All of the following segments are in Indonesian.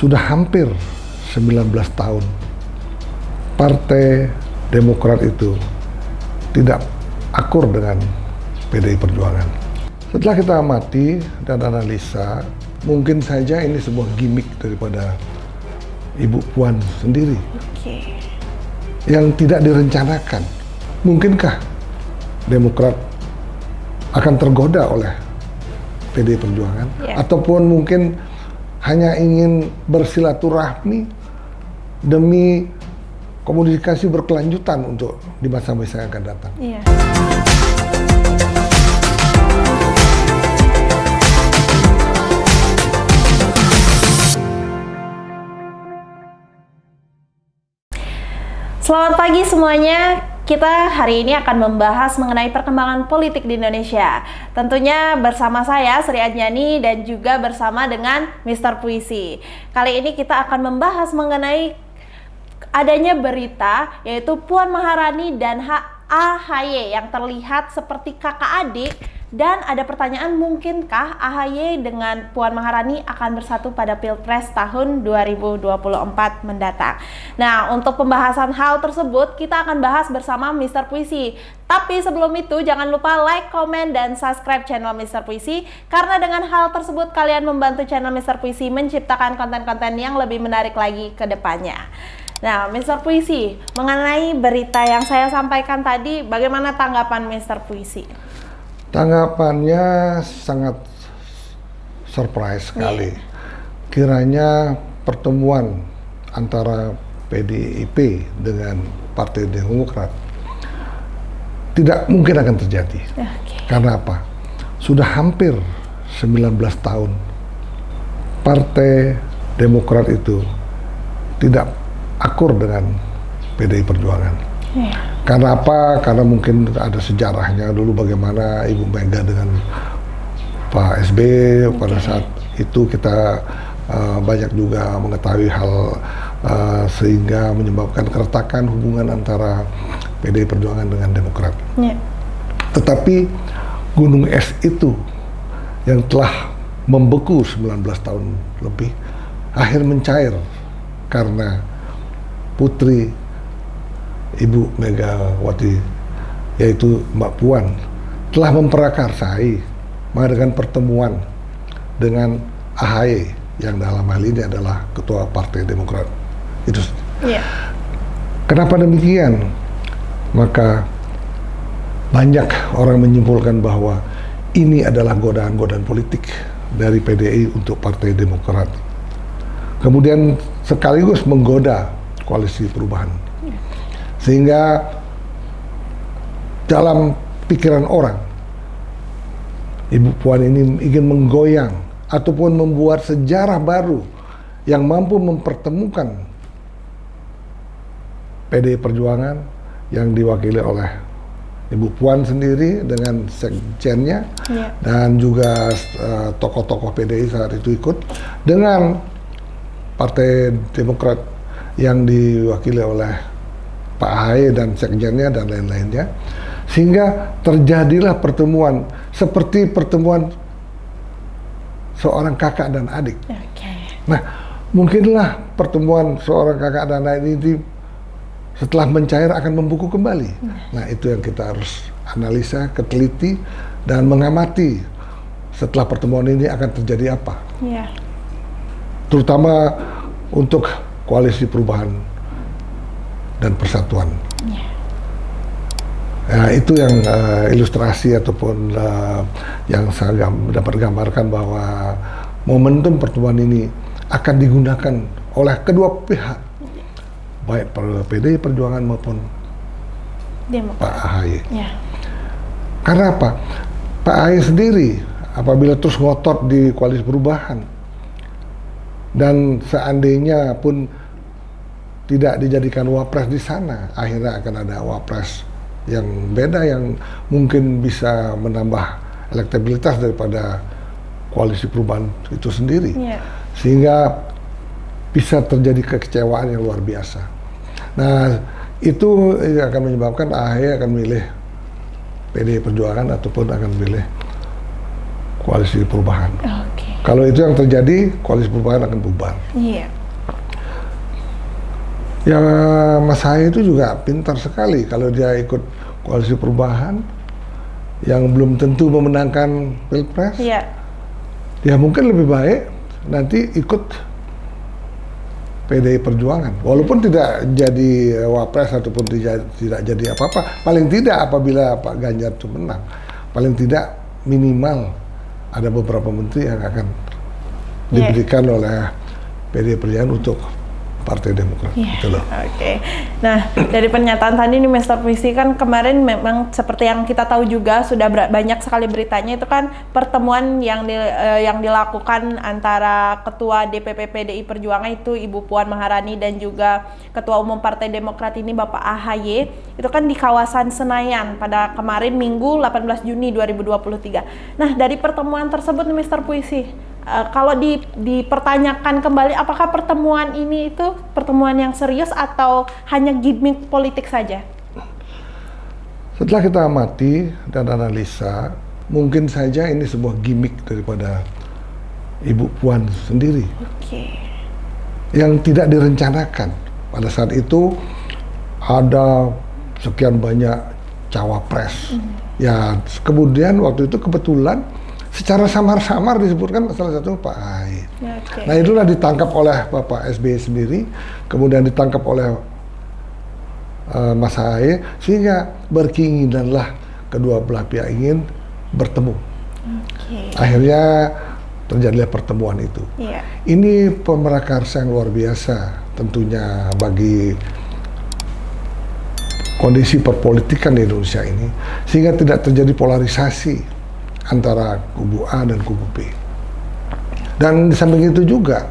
sudah hampir 19 tahun Partai Demokrat itu tidak akur dengan PDI Perjuangan. Setelah kita amati dan analisa, mungkin saja ini sebuah gimmick daripada Ibu Puan sendiri yang tidak direncanakan. Mungkinkah Demokrat akan tergoda oleh PDI Perjuangan, ataupun mungkin hanya ingin bersilaturahmi demi komunikasi berkelanjutan untuk di masa-masa yang akan datang. Selamat pagi semuanya. Kita hari ini akan membahas mengenai perkembangan politik di Indonesia. Tentunya bersama saya Sri Adjani dan juga bersama dengan Mr. Puisi. Kali ini kita akan membahas mengenai adanya berita yaitu Puan Maharani dan AHY yang terlihat seperti kakak adik. Dan ada pertanyaan, mungkinkah AHY dengan Puan Maharani akan bersatu pada Pilpres tahun 2024 mendatang? Nah, untuk pembahasan hal tersebut kita akan bahas bersama Mr. Puisi. Tapi sebelum itu jangan lupa like, komen, dan subscribe channel Mr. Puisi, karena dengan hal tersebut kalian membantu channel Mr. Puisi menciptakan konten-konten yang lebih menarik lagi ke depannya. Nah, Mr. Puisi, mengenai berita yang saya sampaikan tadi, bagaimana tanggapan Mr. Puisi? Tanggapannya sangat surprise sekali. Kiranya pertemuan antara PDIP dengan Partai Demokrat tidak mungkin akan terjadi. Karena apa? Sudah hampir 19 tahun Partai Demokrat itu tidak akur dengan PDI Perjuangan. Karena apa? Karena mungkin ada sejarahnya dulu bagaimana Ibu Mega dengan Pak SBY pada saat itu kita banyak juga mengetahui hal sehingga menyebabkan keretakan hubungan antara PDI Perjuangan dengan Demokrat. Tetapi gunung es itu yang telah membeku 19 tahun lebih akhir mencair karena putri Ibu Megawati, yaitu Mbak Puan, telah memprakarsai mengadakan pertemuan dengan AHY yang dalam hal ini adalah Ketua Partai Demokrat. Itu. Kenapa demikian? Maka banyak orang menyimpulkan bahwa ini adalah godaan-godaan politik dari PDI untuk Partai Demokrat. Kemudian sekaligus menggoda koalisi perubahan. Sehingga dalam pikiran orang, Ibu Puan ini ingin menggoyang ataupun membuat sejarah baru yang mampu mempertemukan PDI Perjuangan yang diwakili oleh Ibu Puan sendiri dengan sekjennya dan juga tokoh-tokoh PDI saat itu ikut dengan Partai Demokrat yang diwakili oleh Pak AHY dan sekjennya dan lain-lainnya, sehingga terjadilah pertemuan seperti pertemuan seorang kakak dan adik. Nah, mungkinlah pertemuan seorang kakak dan adik ini setelah mencair akan membuku kembali. Nah, itu yang kita harus analisa, teliti, dan mengamati setelah pertemuan ini akan terjadi apa. Terutama untuk koalisi perubahan dan persatuan. Ya, itu yang ilustrasi ataupun yang saya dapat gambarkan bahwa momentum pertemuan ini akan digunakan oleh kedua pihak, baik PDI Perjuangan maupun Pak AHY. Karena apa? Pak AHY sendiri apabila terus ngotot di koalisi perubahan dan seandainya pun tidak dijadikan wapres di sana, akhirnya akan ada wapres yang beda yang mungkin bisa menambah elektabilitas daripada koalisi perubahan itu sendiri, sehingga bisa terjadi kekecewaan yang luar biasa. Nah, itu akan menyebabkan AHY akan memilih PDI Perjuangan ataupun akan memilih koalisi perubahan. Kalau itu yang terjadi, koalisi perubahan akan bubar. Iya. Ya Mas Ahaye itu juga pintar sekali kalau dia ikut koalisi perubahan yang belum tentu memenangkan pilpres. Iya. Ya mungkin lebih baik nanti ikut PDI Perjuangan, walaupun tidak jadi wapres ataupun tidak jadi apa-apa. Paling tidak apabila Pak Ganjar itu menang, paling tidak minimal ada beberapa menteri yang akan diberikan oleh PDI Perjuangan untuk Partai Demokrat. Gitu loh. Oke. Nah, dari pernyataan tadi nih Mr. Puisi, kan kemarin memang seperti yang kita tahu juga sudah banyak sekali beritanya itu kan pertemuan yang dilakukan antara Ketua DPP PDI Perjuangan itu Ibu Puan Maharani dan juga Ketua Umum Partai Demokrat ini Bapak Ahaye itu kan di kawasan Senayan pada kemarin Minggu 18 Juni 2023. Nah, dari pertemuan tersebut nih Mr. Puisi, kalau dipertanyakan kembali apakah pertemuan ini itu pertemuan yang serius atau hanya gimmick politik saja? Setelah kita amati dan analisa, mungkin saja ini sebuah gimmick daripada Ibu Puan sendiri. Yang tidak direncanakan. Pada saat itu ada sekian banyak cawapres. Ya kemudian waktu itu kebetulan secara samar-samar disebutkan salah satu Pak Ahaye. Nah itulah ditangkap oleh Bapak SBY sendiri, kemudian ditangkap oleh Mas Ahaye, sehingga berkeinginanlah kedua belah pihak ingin bertemu. Akhirnya terjadilah pertemuan itu. Ini pemerakarsa yang luar biasa tentunya bagi kondisi perpolitikan di Indonesia ini, sehingga tidak terjadi polarisasi antara kubu A dan kubu B. Dan di samping itu juga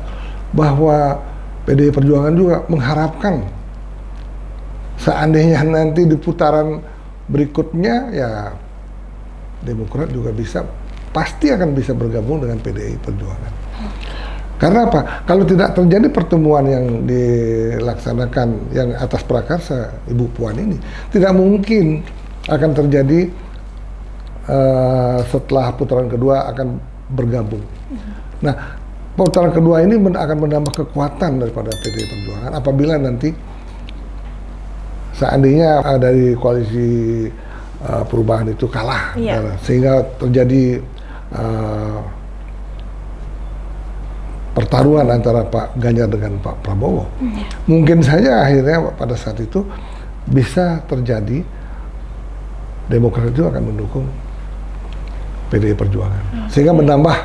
bahwa PDI Perjuangan juga mengharapkan seandainya nanti di putaran berikutnya ya Demokrat juga pasti akan bisa bergabung dengan PDI Perjuangan. Karena apa? Kalau tidak terjadi pertemuan yang dilaksanakan yang atas prakarsa Ibu Puan ini, tidak mungkin akan terjadi setelah putaran kedua akan bergabung. Nah, putaran kedua ini akan menambah kekuatan daripada PDI Perjuangan apabila nanti seandainya dari koalisi perubahan itu kalah, sehingga terjadi pertaruhan antara Pak Ganjar dengan Pak Prabowo. Mungkin saja akhirnya pada saat itu bisa terjadi Demokrat itu akan mendukung PDI Perjuangan, sehingga menambah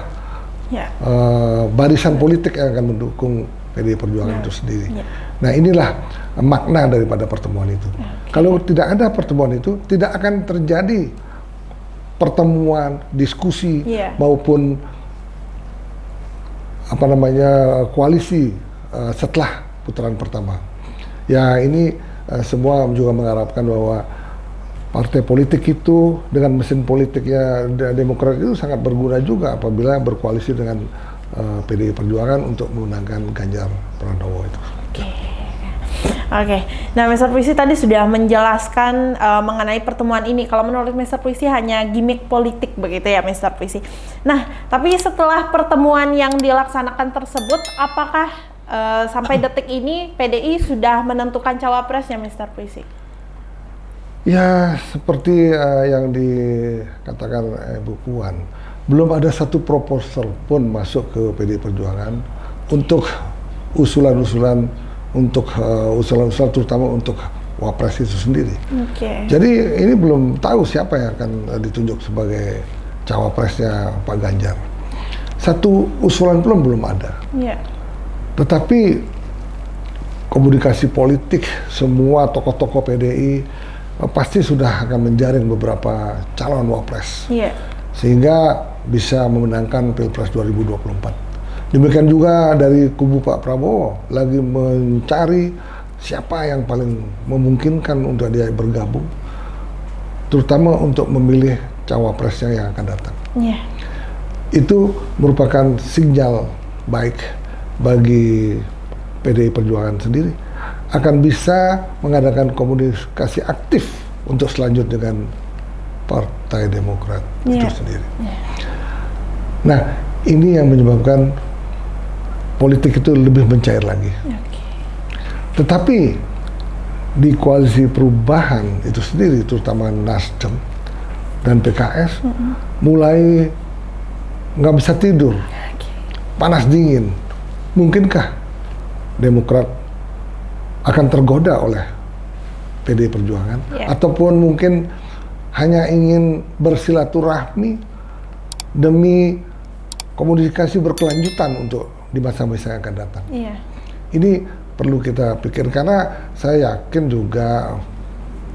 barisan politik yang akan mendukung PDI Perjuangan itu sendiri. Nah inilah makna daripada pertemuan itu. Kalau tidak ada pertemuan itu, tidak akan terjadi pertemuan, diskusi maupun koalisi setelah putaran pertama. Ya ini semua juga mengharapkan bahwa partai politik itu dengan mesin politiknya Demokrat itu sangat berguna juga apabila berkoalisi dengan PDI Perjuangan untuk memenangkan Ganjar Pranowo itu. Oke. Nah, Mr. Puisi tadi sudah menjelaskan mengenai pertemuan ini. Kalau menurut Mr. Puisi hanya gimmick politik begitu ya, Mr. Puisi. Nah, tapi setelah pertemuan yang dilaksanakan tersebut, apakah sampai detik ini PDI sudah menentukan cawapresnya, Mr. Puisi? Ya, seperti yang dikatakan Ibu Puan, belum ada satu proposal pun masuk ke PDI Perjuangan untuk usulan-usulan terutama untuk wapres itu sendiri. Jadi ini belum tahu siapa yang akan ditunjuk sebagai cawapresnya Pak Ganjar. Satu usulan pun belum ada. Tetapi komunikasi politik semua tokoh-tokoh PDI pasti sudah akan menjaring beberapa calon wapres, sehingga bisa memenangkan Pilpres 2024. Demikian juga dari kubu Pak Prabowo lagi mencari siapa yang paling memungkinkan untuk dia bergabung, terutama untuk memilih cawapresnya yang akan datang. Itu merupakan sinyal baik bagi PDI Perjuangan sendiri, akan bisa mengadakan komunikasi aktif untuk selanjutnya dengan Partai Demokrat itu sendiri. Nah, Ini yang menyebabkan politik itu lebih mencair lagi. Tetapi di koalisi perubahan itu sendiri, terutama Nasdem dan PKS, mulai nggak bisa tidur, panas dingin. Mungkinkah Demokrat akan tergoda oleh PDI Perjuangan, ataupun mungkin hanya ingin bersilaturahmi demi komunikasi berkelanjutan untuk di masa-masa yang akan datang. Ini perlu kita pikir, karena saya yakin juga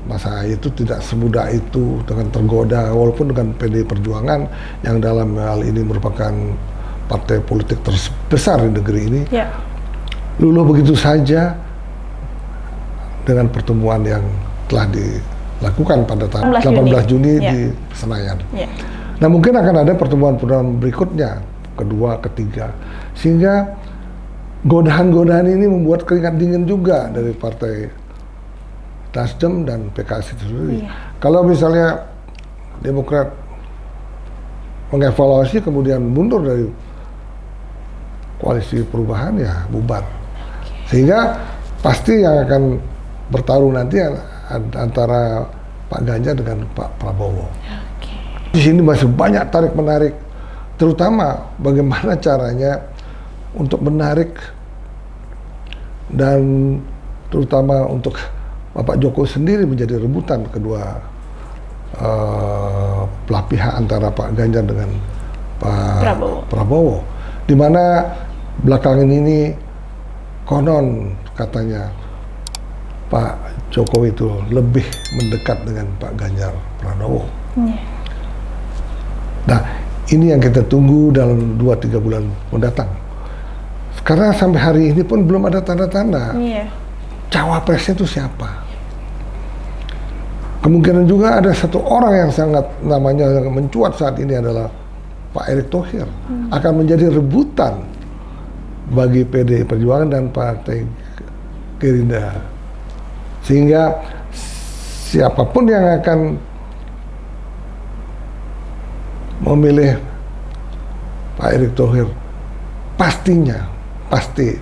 Mas Ahaye itu tidak semudah itu dengan tergoda, walaupun dengan PDI Perjuangan yang dalam hal ini merupakan partai politik terbesar di negeri ini, luluh begitu saja dengan pertemuan yang telah dilakukan pada tanggal 18 Juni di Senayan. Nah, mungkin akan ada pertemuan-pertemuan berikutnya, kedua, ketiga, sehingga godaan-godaan ini membuat keringat dingin juga dari partai Nasdem dan PKS itu sendiri. Kalau misalnya Demokrat mengevaluasi kemudian mundur dari koalisi perubahan, ya bubar. Sehingga pasti yang akan bertarung nanti antara Pak Ganjar dengan Pak Prabowo. Di sini masih banyak tarik-menarik, terutama bagaimana caranya untuk menarik dan terutama untuk Bapak Jokowi sendiri menjadi rebutan kedua belah pihak antara Pak Ganjar dengan Pak Prabowo. Di mana belakangan ini konon katanya Pak Jokowi itu lebih mendekat dengan Pak Ganjar Pranowo. Nah, ini yang kita tunggu dalam 2-3 bulan mendatang. Karena sampai hari ini pun belum ada tanda-tanda cawapresnya itu siapa. Kemungkinan juga ada satu orang yang sangat namanya yang mencuat saat ini adalah Pak Erick Thohir, akan menjadi rebutan bagi PDI Perjuangan dan Partai Gerindra. Sehingga siapapun yang akan memilih Pak Erick Thohir, pasti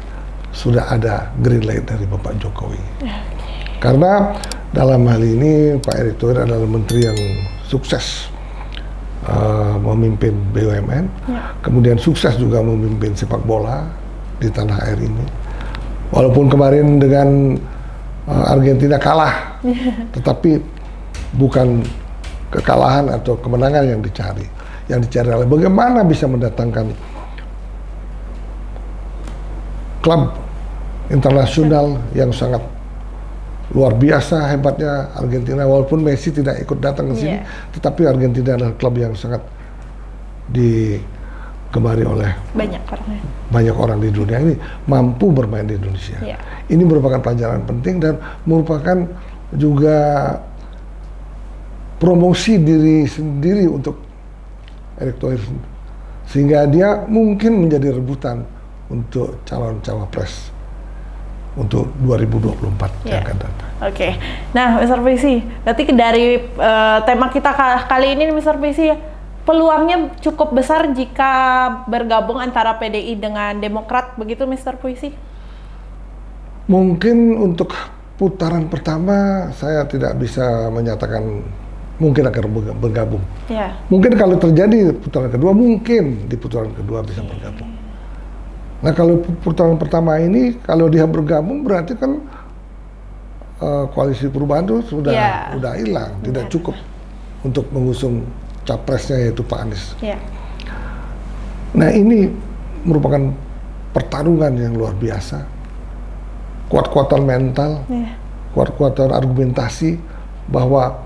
sudah ada green light dari Bapak Jokowi. Karena dalam hal ini Pak Erick Thohir adalah menteri yang sukses memimpin BUMN, kemudian sukses juga memimpin sepak bola di tanah air ini. Walaupun kemarin dengan Argentina kalah, tetapi bukan kekalahan atau kemenangan yang dicari. Yang dicari adalah bagaimana bisa mendatangkan klub internasional yang sangat luar biasa hebatnya Argentina. Walaupun Messi tidak ikut datang ke sini, tetapi Argentina adalah klub yang sangat digemari oleh banyak orang di dunia ini, mampu bermain di Indonesia. Ini merupakan pelajaran penting dan merupakan juga promosi diri sendiri untuk Erick Thohir, sehingga dia mungkin menjadi rebutan untuk calon cawapres untuk 2024 yang akan datang. Nah, Mr. Puisi, berarti dari tema kita kali ini, Mr. Puisi, peluangnya cukup besar jika bergabung antara PDI dengan Demokrat, begitu Mr. Puisi? Mungkin untuk putaran pertama saya tidak bisa menyatakan mungkin akan bergabung. Mungkin kalau terjadi putaran kedua, mungkin di putaran kedua bisa bergabung. Nah, kalau putaran pertama ini kalau dia bergabung berarti kan koalisi perubahan itu sudah hilang, tidak cukup untuk mengusung capresnya yaitu Pak Anies. Nah, ini merupakan pertarungan yang luar biasa, kuat-kuatan mental, kuat-kuatan argumentasi bahwa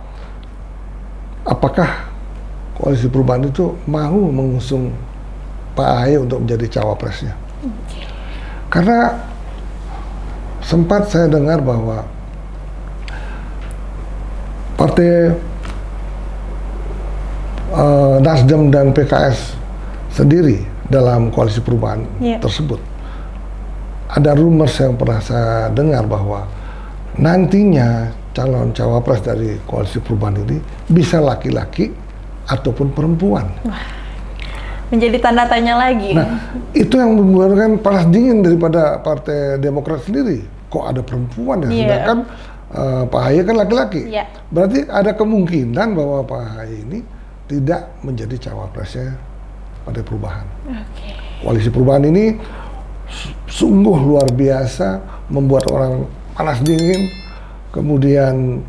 apakah koalisi perubahan itu mau mengusung Pak Ahaye untuk menjadi cawapresnya. Karena sempat saya dengar bahwa partai Nasdem dan PKS sendiri dalam koalisi perubahan tersebut, ada rumors yang pernah saya dengar bahwa nantinya calon cawapres dari koalisi perubahan ini bisa laki-laki ataupun perempuan. menjadi tanda tanya lagi. Nah, itu yang membuatkan panas dingin daripada Partai Demokrat sendiri. Kok ada perempuan ya? Sedangkan Pak Ahy kan laki-laki. Berarti ada kemungkinan bahwa Pak Ahy ini tidak menjadi cawapresnya Partai Perubahan. Koalisi Perubahan ini sungguh luar biasa, membuat orang panas dingin, kemudian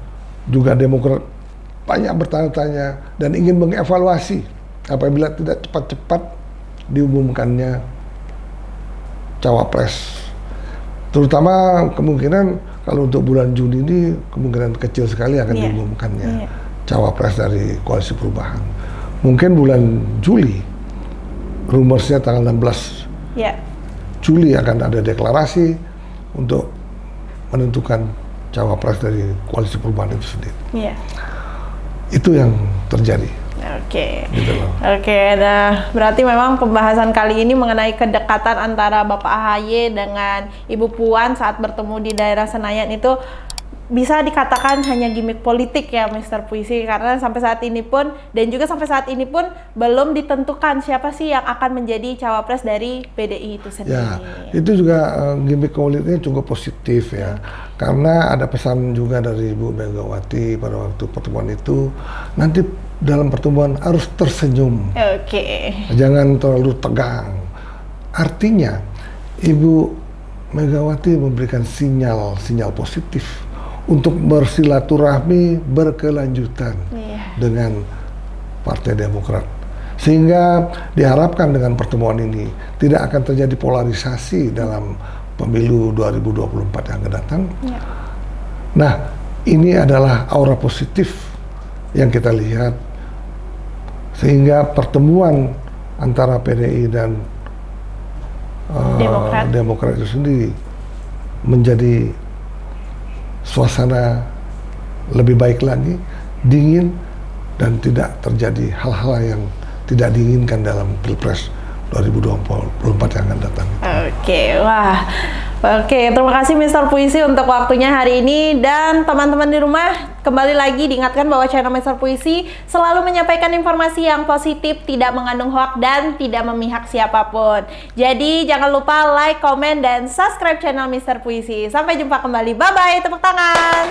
juga Demokrat banyak bertanya-tanya dan ingin mengevaluasi apabila tidak cepat-cepat diumumkannya cawapres. Terutama kemungkinan kalau untuk bulan Juni ini kemungkinan kecil sekali akan diumumkannya cawapres dari Koalisi Perubahan. Mungkin bulan Juli, rumorsnya tanggal 16 Juli akan ada deklarasi untuk menentukan cawapres dari Koalisi Perubahan itu sendiri. Itu yang terjadi. Gitu loh. Nah berarti memang pembahasan kali ini mengenai kedekatan antara Bapak AHY dengan Ibu Puan saat bertemu di daerah Senayan itu bisa dikatakan hanya gimmick politik ya Mr. Puisi, karena sampai saat ini pun dan juga sampai saat ini pun belum ditentukan siapa sih yang akan menjadi cawapres dari PDI itu sendiri. Ya, itu juga gimmick politiknya cukup positif ya, karena ada pesan juga dari Ibu Megawati pada waktu pertemuan itu, nanti dalam pertemuan harus tersenyum, jangan terlalu tegang. Artinya Ibu Megawati memberikan sinyal positif untuk bersilaturahmi berkelanjutan dengan Partai Demokrat, sehingga diharapkan dengan pertemuan ini tidak akan terjadi polarisasi dalam pemilu 2024 yang akan datang. Nah, ini adalah aura positif yang kita lihat, sehingga pertemuan antara PDI dan Demokrat itu sendiri menjadi suasana lebih baik lagi, dingin, dan tidak terjadi hal-hal yang tidak diinginkan dalam Pilpres 2024 yang akan datang. Terima kasih Mr. Puisi untuk waktunya hari ini, dan teman-teman di rumah kembali lagi diingatkan bahwa channel Mr. Puisi selalu menyampaikan informasi yang positif, tidak mengandung hoak dan tidak memihak siapapun. Jadi jangan lupa like, komen, dan subscribe channel Mr. Puisi. Sampai jumpa kembali. Bye bye, tepuk tangan.